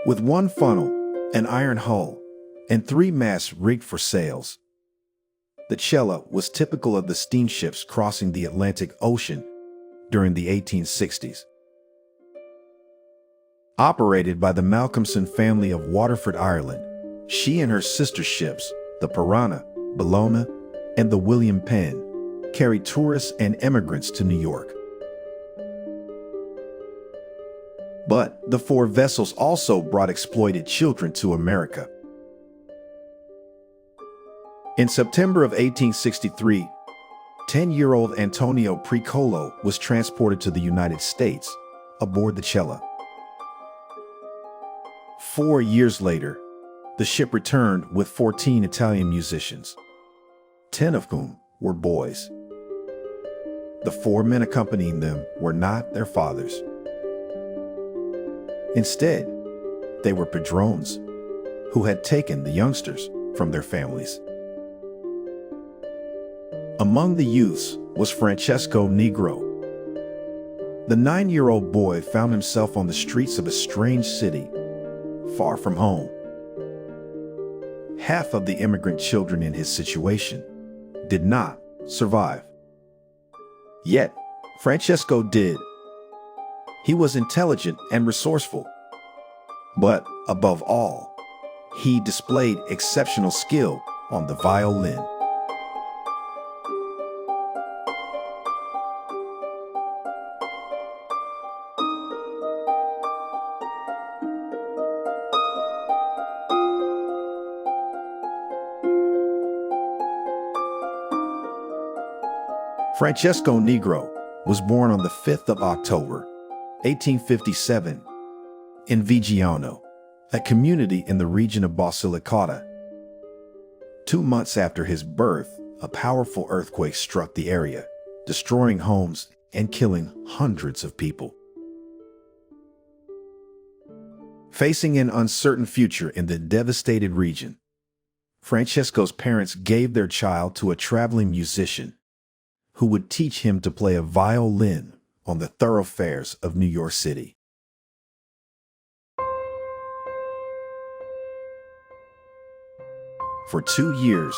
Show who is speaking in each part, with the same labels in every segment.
Speaker 1: With one funnel, an iron hull, and three masts rigged for sails, the Cella was typical of the steamships crossing the Atlantic Ocean during the 1860s. Operated by the Malcolmson family of Waterford, Ireland, she and her sister ships, the Piranha, Bellona, and the William Penn, carried tourists and immigrants to New York. But the four vessels also brought exploited children to America. In September of 1863, 10-year-old Antonio Pricolo was transported to the United States aboard the Cella. 4 years later, the ship returned with 14 Italian musicians, 10 of whom were boys. The 4 men accompanying them were not their fathers. Instead, they were padrones who had taken the youngsters from their families. Among the youths was Francesco Nigro. The 9-year-old boy found himself on the streets of a strange city, far from home. Half of the immigrant children in his situation did not survive. Yet, Francesco did. He was intelligent and resourceful. But above all, he displayed exceptional skill on the violin. Francesco Nigro was born on the 5th of October, 1857, in Viggiano, a community in the region of Basilicata. 2 months after his birth, a powerful earthquake struck the area, destroying homes and killing hundreds of people. Facing an uncertain future in the devastated region, Francesco's parents gave their child to a traveling musician who would teach him to play a violin on the thoroughfares of New York City. For 2 years,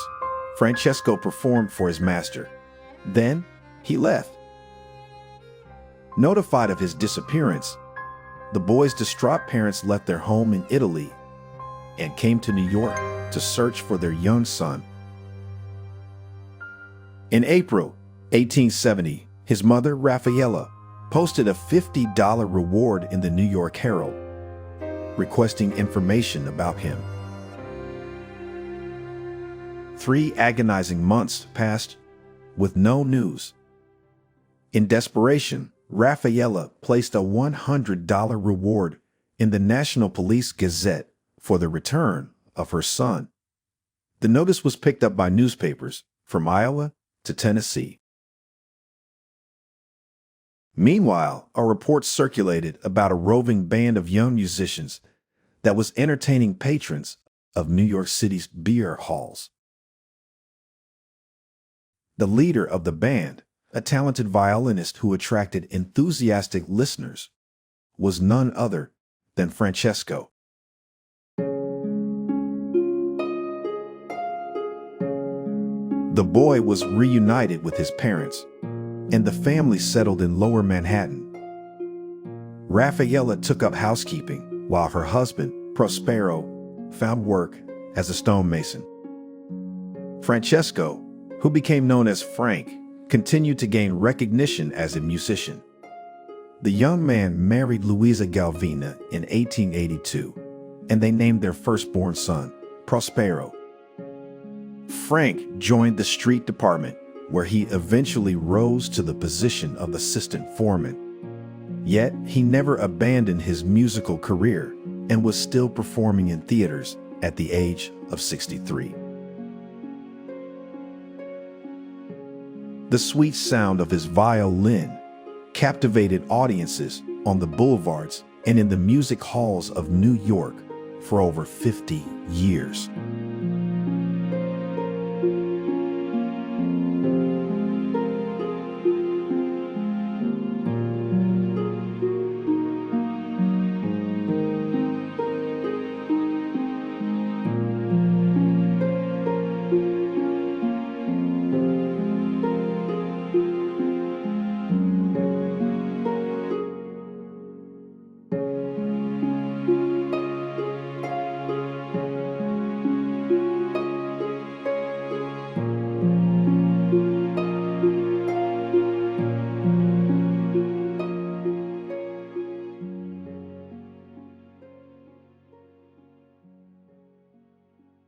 Speaker 1: Francesco performed for his master. Then, he left. Notified of his disappearance, the boy's distraught parents left their home in Italy and came to New York to search for their young son. In April 1870, his mother, Raffaela, posted a $50 reward in the New York Herald, requesting information about him. 3 agonizing months passed with no news. In desperation, Raffaela placed a $100 reward in the National Police Gazette for the return of her son. The notice was picked up by newspapers from Iowa to Tennessee. Meanwhile, a report circulated about a roving band of young musicians that was entertaining patrons of New York City's beer halls. The leader of the band, a talented violinist who attracted enthusiastic listeners, was none other than Francesco. The boy was reunited with his parents, and the family settled in Lower Manhattan. Raffaela took up housekeeping, while her husband, Prospero, found work as a stonemason. Francesco, who became known as Frank, continued to gain recognition as a musician. The young man married Luisa Galvina in 1882, and they named their firstborn son, Prospero. Frank joined the street department, where he eventually rose to the position of assistant foreman. Yet, he never abandoned his musical career and was still performing in theaters at the age of 63. The sweet sound of his violin captivated audiences on the boulevards and in the music halls of New York for over 50 years.